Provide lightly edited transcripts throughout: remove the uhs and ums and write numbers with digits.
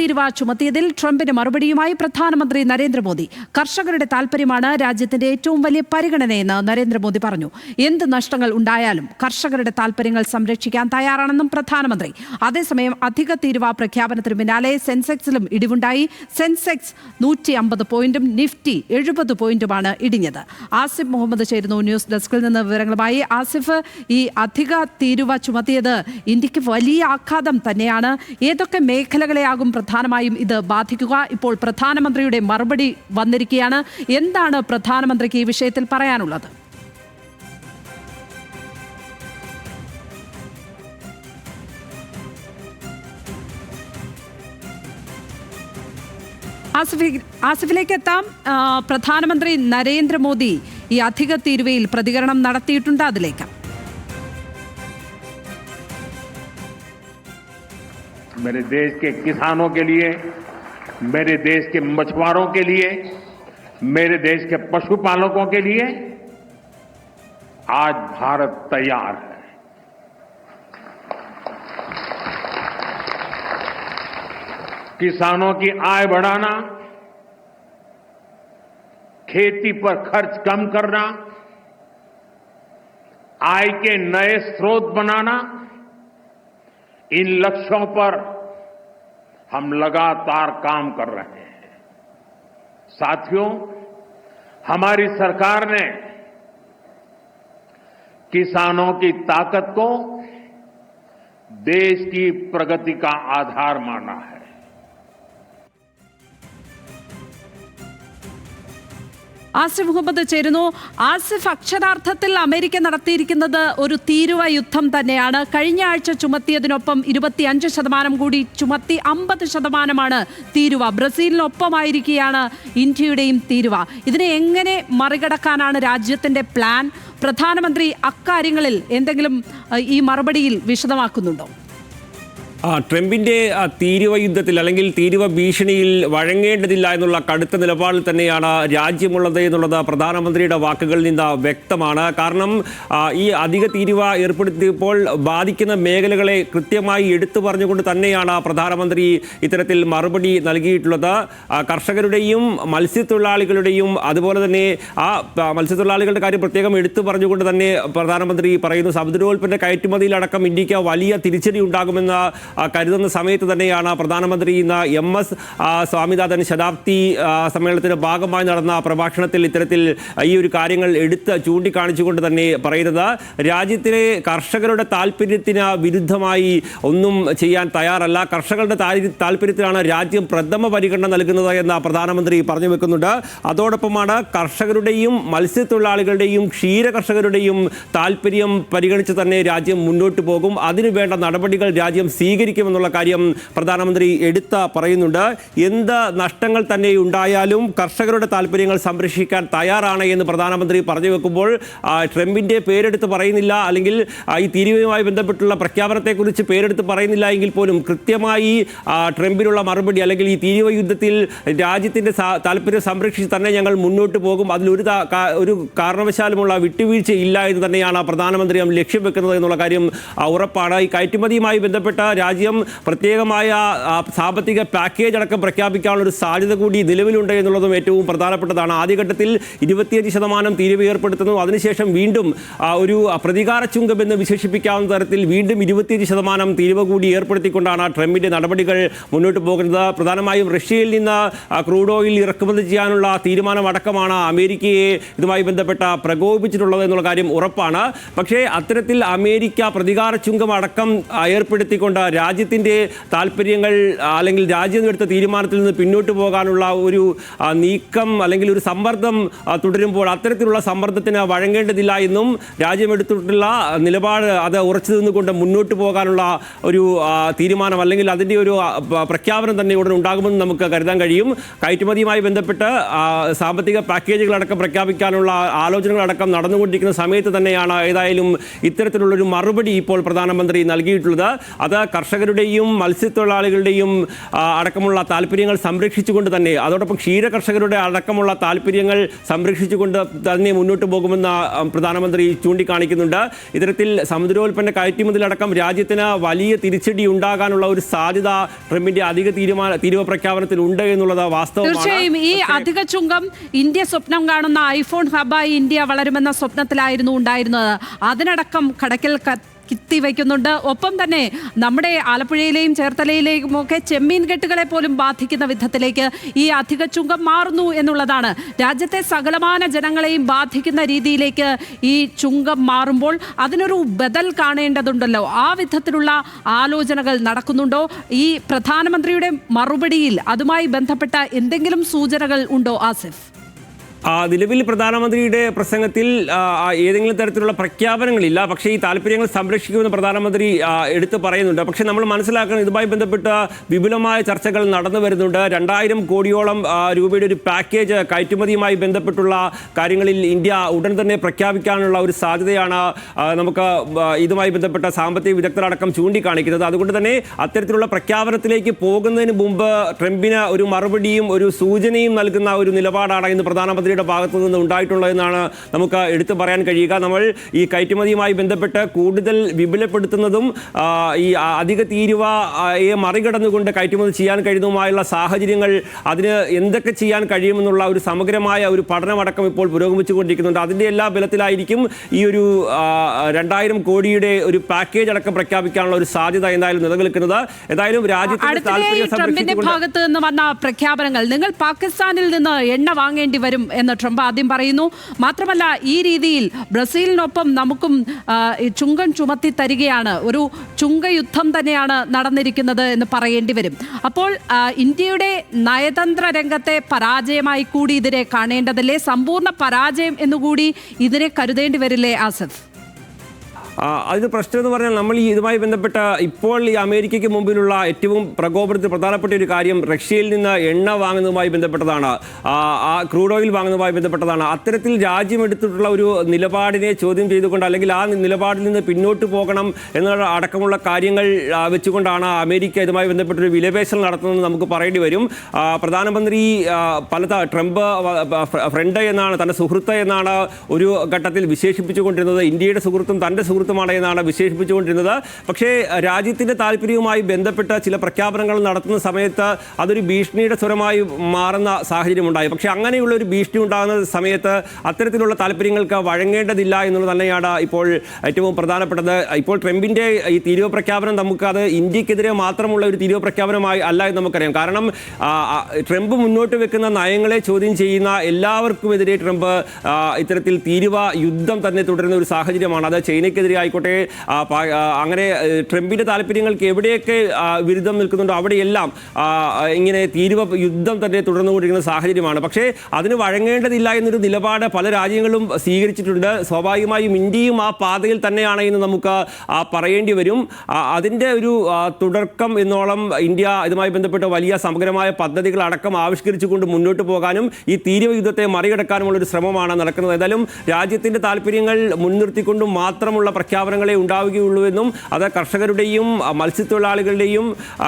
തീരുവ ചുമത്തിയതിൽ ട്രംപിന് മറുപടിയുമായി പ്രധാനമന്ത്രി നരേന്ദ്രമോദി. കർഷകരുടെ താൽപര്യമാണ് രാജ്യത്തിന്റെ ഏറ്റവും വലിയ പരിഗണനയെന്ന് നരേന്ദ്രമോദി പറഞ്ഞു. എന്ത് നഷ്ടങ്ങൾ ഉണ്ടായാലും കർഷകരുടെ താൽപര്യങ്ങൾ സംരക്ഷിക്കാൻ തയ്യാറാണെന്നും പ്രധാനമന്ത്രി. അതേസമയം അധിക തീരുവ പ്രഖ്യാപനത്തിന് പിന്നാലെ സെൻസെക്സിലും ഇടിവുണ്ടായി. സെൻസെക്സ് 150 പോയിന്റും നിഫ്റ്റി 70 പോയിന്റുമാണ് ഇടിഞ്ഞത്. ആസിഫ് മുഹമ്മദ് ചേരുന്നു ന്യൂസ് ഡെസ്കിൽ നിന്ന് വിവരങ്ങളുമായി. ആസിഫ്, ഈ അധിക തീരുവ ചുമത്തിയത് ഇന്ത്യക്ക് വലിയ ആഘാതം തന്നെയാണ്. ഏതൊക്കെ മേഖലകളെയാകും പ്രധാനമായും ഇത് ബാധിക്കുക? ഇപ്പോൾ പ്രധാനമന്ത്രിയുടെ മറുപടി വന്നിരിക്കുകയാണ്. എന്താണ് പ്രധാനമന്ത്രിക്ക് ഈ വിഷയത്തിൽ പറയാനുള്ളത്? ആസിഫിലേക്ക് എത്താം. പ്രധാനമന്ത്രി നരേന്ദ്രമോദി ഈ അധിക തീരുവയിൽ പ്രതികരണം നടത്തിയിട്ടുണ്ട്. അതിലേക്ക് मेरे देश के किसानों के लिए, मेरे देश के मछुआरों के लिए, मेरे देश के पशुपालकों के लिए आज भारत तैयार है। किसानों की आय बढ़ाना, खेती पर खर्च कम करना, आय के नए स्रोत बनाना, इन लक्ष्यों पर हम लगातार काम कर रहे हैं। साथियों, हमारी सरकार ने किसानों की ताकत को देश की प्रगति का आधार माना है। ആസിഫ് മുഹമ്മദ് ചേരുന്നു. ആസിഫ്, അക്ഷരാർത്ഥത്തിൽ അമേരിക്ക നടത്തിയിരിക്കുന്നത് ഒരു തീരുവ യുദ്ധം തന്നെയാണ്. കഴിഞ്ഞ ആഴ്ച ചുമത്തിയതിനൊപ്പം 25% കൂടി ചുമത്തി 50%മാണ് തീരുവ. ബ്രസീലിനൊപ്പമായിരിക്കുകയാണ് ഇന്ത്യയുടെയും തീരുവ. ഇതിനെ എങ്ങനെ മറികടക്കാനാണ് രാജ്യത്തിന്റെ പ്ലാൻ? പ്രധാനമന്ത്രി അക്കാര്യങ്ങളിൽ എന്തെങ്കിലും ഈ മറുപടിയിൽ വിശദമാക്കുന്നുണ്ടോ? ട്രംപിന്റെ തീരുവ യുദ്ധത്തിൽ അല്ലെങ്കിൽ തീരുവ ഭീഷണിയിൽ വഴങ്ങേണ്ടതില്ല എന്നുള്ള കടുത്ത നിലപാടിൽ തന്നെയാണ് രാജ്യമുള്ളത് എന്നുള്ളത് പ്രധാനമന്ത്രിയുടെ വാക്കുകളിൽ നിന്ന് വ്യക്തമാണ്. കാരണം ഈ അധിക തീരുവ ഏർപ്പെടുത്തിയപ്പോൾ ബാധിക്കുന്ന മേഖലകളെ കൃത്യമായി എടുത്തു പറഞ്ഞുകൊണ്ട് തന്നെയാണ് പ്രധാനമന്ത്രി ഇത്തരത്തിൽ മറുപടി നൽകിയിട്ടുള്ളത്. കർഷകരുടെയും മത്സ്യത്തൊഴിലാളികളുടെയും അതുപോലെ തന്നെ ആ മത്സ്യത്തൊഴിലാളികളുടെ കാര്യം പ്രത്യേകം എടുത്തു പറഞ്ഞുകൊണ്ട് തന്നെ പ്രധാനമന്ത്രി പറയുന്നു. സമുദ്രോൽപ്പന്ന കയറ്റുമതിയിലടക്കം ഇന്ത്യക്ക് വലിയ തിരിച്ചടി ഉണ്ടാകുമെന്ന് കരുതുന്ന സമയത്ത് തന്നെയാണ് പ്രധാനമന്ത്രി ഇന്ന് MS സ്വാമിനാഥൻ ശതാബ്ദി സമ്മേളനത്തിന്റെ ഭാഗമായി നടന്ന പ്രഭാഷണത്തിൽ ഇത്തരത്തിൽ ഈ ഒരു കാര്യങ്ങൾ എടുത്ത് ചൂണ്ടിക്കാണിച്ചുകൊണ്ട് തന്നെ പറയുന്നത്. രാജ്യത്തിലെ കർഷകരുടെ താല്പര്യത്തിന് വിരുദ്ധമായി ഒന്നും ചെയ്യാൻ തയ്യാറല്ല. കർഷകരുടെ താല്പര്യത്തിലാണ് രാജ്യം പ്രഥമ പരിഗണന നൽകുന്നത് എന്ന് പ്രധാനമന്ത്രി പറഞ്ഞു വെക്കുന്നുണ്ട്. അതോടൊപ്പമാണ് കർഷകരുടെയും മത്സ്യത്തൊഴിലാളികളുടെയും ക്ഷീര കർഷകരുടെയും താല്പര്യം പരിഗണിച്ച് തന്നെ രാജ്യം മുന്നോട്ട് പോകും. അതിനുവേണ്ട നടപടികൾ രാജ്യം സ്വീകരിക്കുമെന്നുള്ള കാര്യം പ്രധാനമന്ത്രി എടുത്ത് പറയുന്നുണ്ട്. എന്ത് നഷ്ടങ്ങൾ തന്നെ ഉണ്ടായാലും കർഷകരുടെ താല്പര്യങ്ങൾ സംരക്ഷിക്കാൻ തയ്യാറാണ് എന്ന് പ്രധാനമന്ത്രി പറഞ്ഞു വെക്കുമ്പോൾ ട്രംപിന്റെ പേരെടുത്ത് പറയുന്നില്ല, അല്ലെങ്കിൽ ഈ തീരുവയുമായി ബന്ധപ്പെട്ടുള്ള പ്രഖ്യാപനത്തെക്കുറിച്ച് പേരെടുത്ത് പറയുന്നില്ല എങ്കിൽ പോലും കൃത്യമായി ട്രംപിനുള്ള മറുപടി, അല്ലെങ്കിൽ ഈ തീരുവ യുദ്ധത്തിൽ രാജ്യത്തിന്റെ താല്പര്യം സംരക്ഷിച്ച് തന്നെ ഞങ്ങൾ മുന്നോട്ട് പോകും, അതിലൊരു കാരണവശാലുമുള്ള വിട്ടുവീഴ്ച ഇല്ല എന്ന് തന്നെയാണ് പ്രധാനമന്ത്രി ലക്ഷ്യം വെക്കുന്നത് എന്നുള്ള കാര്യം ഉറപ്പാണ്. ഈ കയറ്റുമതിയുമായി ബന്ധപ്പെട്ട രാജ്യം പ്രത്യേകമായ സാമ്പത്തിക പാക്കേജ് അടക്കം പ്രഖ്യാപിക്കാനുള്ള ഒരു സാധ്യത കൂടി നിലവിലുണ്ട് എന്നുള്ളതും ഏറ്റവും പ്രധാനപ്പെട്ടതാണ്. ആദ്യഘട്ടത്തിൽ 25% തീരുവ ഏർപ്പെടുത്തുന്നു. അതിനുശേഷം വീണ്ടും ഒരു പ്രതികാര ചുങ്കം എന്ന് വിശേഷിപ്പിക്കാവുന്ന തരത്തിൽ വീണ്ടും 25% തീരുവ കൂടി ഏർപ്പെടുത്തിക്കൊണ്ടാണ് ട്രംപിന്റെ നടപടികൾ മുന്നോട്ട് പോകുന്നത്. പ്രധാനമായും റഷ്യയിൽ നിന്ന് ക്രൂഡ് ഓയിൽ ഇറക്കുമതി ചെയ്യാനുള്ള തീരുമാനമടക്കമാണ് അമേരിക്കയെ ഇതുമായി ബന്ധപ്പെട്ട പ്രകോപിപ്പിച്ചിട്ടുള്ളത് എന്നുള്ള കാര്യം ഉറപ്പാണ്. പക്ഷേ അത്തരത്തിൽ അമേരിക്ക പ്രതികാര ചുങ്കം അടക്കം ഏർപ്പെടുത്തിക്കൊണ്ട് രാജ്യത്തിൻ്റെ താല്പര്യങ്ങൾ അല്ലെങ്കിൽ രാജ്യം എടുത്ത തീരുമാനത്തിൽ നിന്ന് പിന്നോട്ട് പോകാനുള്ള ഒരു നീക്കം അല്ലെങ്കിൽ ഒരു സമ്മർദ്ദം തുടരുമ്പോൾ അത്തരത്തിലുള്ള സമ്മർദ്ദത്തിന് വഴങ്ങേണ്ടതില്ല എന്നും രാജ്യം എടുത്തിട്ടുള്ള നിലപാട് അത് ഉറച്ചു നിന്നുകൊണ്ട് മുന്നോട്ട് പോകാനുള്ള ഒരു തീരുമാനം അല്ലെങ്കിൽ അതിൻ്റെ ഒരു പ്രഖ്യാപനം തന്നെ ഉടൻ ഉണ്ടാകുമെന്ന് നമുക്ക് കരുതാൻ കഴിയും. കയറ്റുമതിയുമായി ബന്ധപ്പെട്ട് സാമ്പത്തിക പാക്കേജുകളടക്കം പ്രഖ്യാപിക്കാനുള്ള ആലോചനകളടക്കം നടന്നുകൊണ്ടിരിക്കുന്ന സമയത്ത് തന്നെയാണ് ഏതായാലും ഇത്തരത്തിലുള്ളൊരു മറുപടി ഇപ്പോൾ പ്രധാനമന്ത്രി നൽകിയിട്ടുള്ളത്. അത് കർഷകരുടെയും മത്സ്യത്തൊഴിലാളികളുടെയും അടക്കമുള്ള താല്പര്യങ്ങൾ സംരക്ഷിച്ചുകൊണ്ട് തന്നെ, അതോടൊപ്പം ക്ഷീര കർഷകരുടെ അടക്കമുള്ള താല്പര്യങ്ങൾ സംരക്ഷിച്ചുകൊണ്ട് തന്നെ മുന്നോട്ട് പോകുമെന്ന് പ്രധാനമന്ത്രി ചൂണ്ടിക്കാണിക്കുന്നുണ്ട്. ഇത്തരത്തിൽ സമുദ്രോൽപ്പന്ന കയറ്റുമതിയിലടക്കം രാജ്യത്തിന് വലിയ തിരിച്ചടി ഉണ്ടാകാനുള്ള ഒരു സാധ്യത ട്രംപിന്റെ അധിക തീരുവ പ്രഖ്യാപനത്തിൽ ഉണ്ട് എന്നുള്ളത് വാസ്തവമാണ്. തീർച്ചയായും ഈ അധിക ചുങ്കം ഇന്ത്യ സ്വപ്നം കാണുന്ന ഐഫോൺ ഹബായി ഇന്ത്യ വളരുമെന്ന സ്വപ്നത്തിലായിരുന്നു ഉണ്ടായിരുന്നത്. അതിനടക്കം കടക്കിൽ കിത്തിവയ്ക്കുന്നുണ്ട്. ഒപ്പം തന്നെ നമ്മുടെ ആലപ്പുഴയിലെയും ചേർത്തലയിലെയും ഒക്കെ ചെമ്മീൻ കെട്ടുകളെ പോലും ബാധിക്കുന്ന വിധത്തിലേക്ക് ഈ അധിക ചുങ്കം മാറുന്നു എന്നുള്ളതാണ്. രാജ്യത്തെ സകലമാന ജനങ്ങളെയും ബാധിക്കുന്ന രീതിയിലേക്ക് ഈ ചുങ്കം മാറുമ്പോൾ അതിനൊരു ബദൽ കാണേണ്ടതുണ്ടല്ലോ. ആ വിധത്തിലുള്ള ആലോചനകൾ നടക്കുന്നുണ്ടോ? ഈ പ്രധാനമന്ത്രിയുടെ മറുപടിയിൽ അതുമായി ബന്ധപ്പെട്ട എന്തെങ്കിലും സൂചനകൾ ഉണ്ടോ ആസിഫ്? നിലവിൽ പ്രധാനമന്ത്രിയുടെ പ്രസംഗത്തിൽ ഏതെങ്കിലും തരത്തിലുള്ള പ്രഖ്യാപനങ്ങളില്ല. പക്ഷേ ഈ താല്പര്യങ്ങൾ സംരക്ഷിക്കുമെന്ന് പ്രധാനമന്ത്രി എടുത്തു പറയുന്നുണ്ട്. പക്ഷേ നമ്മൾ മനസ്സിലാക്കണം, ഇതുമായി ബന്ധപ്പെട്ട വിപുലമായ ചർച്ചകൾ നടന്നു വരുന്നുണ്ട്. 2000 കോടിയോളം രൂപയുടെ ഒരു പാക്കേജ് കയറ്റുമതിയുമായി ബന്ധപ്പെട്ടുള്ള കാര്യങ്ങളിൽ ഇന്ത്യ ഉടൻ തന്നെ പ്രഖ്യാപിക്കാനുള്ള ഒരു സാധ്യതയാണ് നമുക്ക് ഇതുമായി ബന്ധപ്പെട്ട സാമ്പത്തിക വിദഗ്ധരടക്കം ചൂണ്ടിക്കാണിക്കുന്നത്. അതുകൊണ്ട് തന്നെ അത്തരത്തിലുള്ള പ്രഖ്യാപനത്തിലേക്ക് പോകുന്നതിന് മുമ്പ് ട്രംപിന് ഒരു മറുപടിയും ഒരു സൂചനയും നൽകുന്ന ഒരു നിലപാടാണ് ഇന്ന് പ്രധാനമന്ത്രി ഭാഗത്തു നിന്ന് ഉണ്ടായിട്ടുള്ളതെന്നാണ് നമുക്ക് എടുത്തു പറയാൻ കഴിയുക. നമ്മൾ ഈ കയറ്റുമതിയുമായി ബന്ധപ്പെട്ട് കൂടുതൽ വിപുലപ്പെടുത്തുന്നതും ഈ അധിക തീരുവയെ മറികടന്നുകൊണ്ട് കയറ്റുമതി ചെയ്യാൻ കഴിയുന്നതുമായുള്ള സാഹചര്യങ്ങൾ, അതിന് എന്തൊക്കെ ചെയ്യാൻ കഴിയുമെന്നുള്ള ഒരു സമഗ്രമായ ഒരു പഠനമടക്കം ഇപ്പോൾ പുരോഗമിച്ചുകൊണ്ടിരിക്കുന്നുണ്ട്. അതിൻ്റെ എല്ലാ ബലത്തിലായിരിക്കും ഈ ഒരു 2000 കോടിയുടെ ഒരു പാക്കേജ് അടക്കം പ്രഖ്യാപിക്കാനുള്ള ഒരു സാധ്യത എന്തായാലും നിലനിൽക്കുന്നത്. ഏതായാലും ട്രംപിന്റെ ഭാഗത്ത് നിന്ന് വന്ന പ്രഖ്യാപനങ്ങൾ, നിങ്ങൾ പാകിസ്ഥാനിൽ നിന്ന് എണ്ണ വാങ്ങേണ്ടി വരും എന്ന് ട്രംപ് ആദ്യം പറയുന്നു. മാത്രമല്ല, ഈ രീതിയിൽ ബ്രസീലിനൊപ്പം നമുക്കും ചുങ്കം ചുമത്തി തരികയാണ്, ഒരു ചുങ്കയുദ്ധം തന്നെയാണ് നടന്നിരിക്കുന്നത് എന്ന് പറയേണ്ടി വരും. അപ്പോൾ ഇന്ത്യയുടെ നയതന്ത്ര രംഗത്തെ പരാജയമായി കൂടി ഇതിനെ കാണേണ്ടതല്ലേ? സമ്പൂർണ്ണ പരാജയം എന്നുകൂടി ഇതിനെ കരുതേണ്ടി വരില്ലേ ആസിഫ്? അതിന് പ്രശ്നം എന്ന് പറഞ്ഞാൽ, നമ്മൾ ഇതുമായി ബന്ധപ്പെട്ട ഇപ്പോൾ ഈ അമേരിക്കയ്ക്ക് മുമ്പിലുള്ള ഏറ്റവും പ്രധാനപ്പെട്ട ഒരു കാര്യം റഷ്യയിൽ നിന്ന് എണ്ണ വാങ്ങുന്നതുമായി ബന്ധപ്പെട്ടതാണ്, ആ ക്രൂഡ് ഓയിൽ വാങ്ങുന്നതുമായി ബന്ധപ്പെട്ടതാണ്. അത്തരത്തിൽ രാജ്യം എടുത്തിട്ടുള്ള ഒരു നിലപാടിനെ ചോദ്യം ചെയ്തുകൊണ്ട്, അല്ലെങ്കിൽ ആ നിലപാടിൽ നിന്ന് പിന്നോട്ട് പോകണം എന്നുള്ള അടക്കമുള്ള കാര്യങ്ങൾ വെച്ചുകൊണ്ടാണ് അമേരിക്ക ഇതുമായി ബന്ധപ്പെട്ടൊരു വിലപേശൽ നടത്തുന്നതെന്ന് നമുക്ക് പറയേണ്ടി വരും. പ്രധാനമന്ത്രി ട്രംപ് ഫ്രണ്ട് എന്നാണ്, തൻ്റെ സുഹൃത്ത് എന്നാണ് ഒരു ഘട്ടത്തിൽ വിശേഷിപ്പിച്ചുകൊണ്ടിരുന്നത്. ഇന്ത്യയുടെ സുഹൃത്തും തൻ്റെ സുഹൃത്തുമാണ് എന്നാണ് വിശേഷിപ്പിച്ചുകൊണ്ടിരുന്നത്. പക്ഷേ രാജ്യത്തിൻ്റെ താല്പര്യവുമായി ബന്ധപ്പെട്ട ചില പ്രഖ്യാപനങ്ങൾ നടത്തുന്ന സമയത്ത് അതൊരു ഭീഷണിയുടെ സ്വരമായി മാറുന്ന സാഹചര്യമുണ്ടായി. പക്ഷേ അങ്ങനെയുള്ള ഒരു ഭീഷണി ഉണ്ടാകുന്ന സമയത്ത് അത്തരത്തിലുള്ള താല്പര്യങ്ങൾക്ക് വഴങ്ങേണ്ടതില്ല എന്നുള്ളത് തന്നെയാണ് ഇപ്പോൾ ഏറ്റവും പ്രധാനപ്പെട്ടത്. ഇപ്പോൾ ട്രംപിൻ്റെ ഈ തീരുവ പ്രഖ്യാപനം നമുക്കത് ഇന്ത്യക്കെതിരെ മാത്രമുള്ള ഒരു തീരുവ പ്രഖ്യാപനമായി അല്ല എന്ന് നമുക്കറിയാം. കാരണം ട്രംപ് മുന്നോട്ട് വെക്കുന്ന നയങ്ങളെ ചോദ്യം ചെയ്യുന്ന എല്ലാവർക്കുമെതിരെ ട്രംപ് ഇത്തരത്തിൽ തീരുവ യുദ്ധം തന്നെ തുടരുന്ന ഒരു സാഹചര്യമാണ്. അത് ചൈനയ്ക്കെതിരെ ആയിക്കോട്ടെ, അങ്ങനെ ട്രംപിൻ്റെ താല്പര്യങ്ങൾക്ക് എവിടെയൊക്കെ വിരുദ്ധം നിൽക്കുന്നുണ്ടോ അവിടെയെല്ലാം ഇങ്ങനെ തീരുവ യുദ്ധം തന്നെ തുടർന്നുകൊണ്ടിരിക്കുന്ന സാഹചര്യമാണ്. പക്ഷേ അതിന് വഴങ്ങേണ്ടതില്ല എന്നൊരു നിലപാട് പല രാജ്യങ്ങളും സ്വീകരിച്ചിട്ടുണ്ട്. സ്വാഭാവികമായും ഇന്ത്യയും ആ പാതയിൽ തന്നെയാണ് എന്ന് നമുക്ക് പറയേണ്ടി വരും. അതിൻ്റെ ഒരു തുടക്കം എന്നോളം ഇന്ത്യ ഇതുമായി ബന്ധപ്പെട്ട് വലിയ സമഗ്രമായ പദ്ധതികൾ അടക്കം ആവിഷ്കരിച്ചുകൊണ്ട് മുന്നോട്ട് പോകാനും ഈ തീരുവ യുദ്ധത്തെ മറികടക്കാനുമുള്ളൊരു ശ്രമമാണ് നടക്കുന്നത്. ഏതായാലും രാജ്യത്തിൻ്റെ താല്പര്യങ്ങൾ മുൻനിർത്തിക്കൊണ്ടും മാത്രമുള്ള പ്രഖ്യാപനങ്ങളെ ഉണ്ടാവുകയുള്ളൂ എന്നും അത് കർഷകരുടെയും മത്സ്യത്തൊഴിലാളികളുടെയും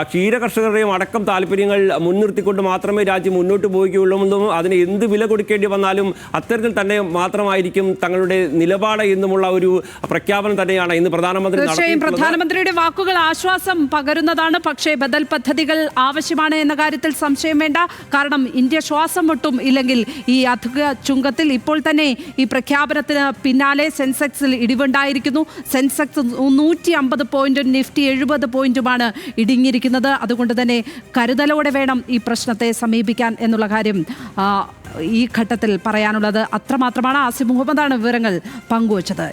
ക്ഷീര കർഷകരുടെയും അടക്കം താല്പര്യങ്ങൾ മുൻനിർത്തിക്കൊണ്ട് മാത്രമേ രാജ്യം മുന്നോട്ട് പോവുകയുള്ളൂ എന്നും അതിന് എന്ത് വില കൊടുക്കേണ്ടി വന്നാലും അത്തരത്തിൽ തന്നെ മാത്രമായിരിക്കും തങ്ങളുടെ നിലപാട് എന്നുമുള്ള ഒരു പ്രഖ്യാപനം തന്നെയാണ് ഇന്ന് പ്രധാനമന്ത്രി തീർച്ചയായും പ്രധാനമന്ത്രിയുടെ വാക്കുകൾ ആശ്വാസം പകരുന്നതാണ്. പക്ഷേ ബദൽ പദ്ധതികൾ ആവശ്യമാണ് എന്ന കാര്യത്തിൽ സംശയം വേണ്ട. കാരണം ഇന്ത്യ ശ്വാസം മുട്ടും ഇല്ലെങ്കിൽ ഈ അധിക ചുങ്കത്തിൽ. ഇപ്പോൾ തന്നെ ഈ പ്രഖ്യാപനത്തിന് പിന്നാലെ സെൻസെക്സിൽ ഇടിവുണ്ടായിരിക്കുന്നു. സെൻസെക്സ് 150 പോയിന്റും നിഫ്റ്റി 70 പോയിന്റുമാണ് ഇടിഞ്ഞിരിക്കുന്നത്. അതുകൊണ്ട് തന്നെ കരുതലോടെ വേണം ഈ പ്രശ്നത്തെ സമീപിക്കാൻ എന്നുള്ള കാര്യം ഈ ഘട്ടത്തിൽ പറയാനുള്ളത്. അത്രമാത്രമാണ്. ആസിഫ് മുഹമ്മദാണ് വിവരങ്ങൾ പങ്കുവച്ചത്.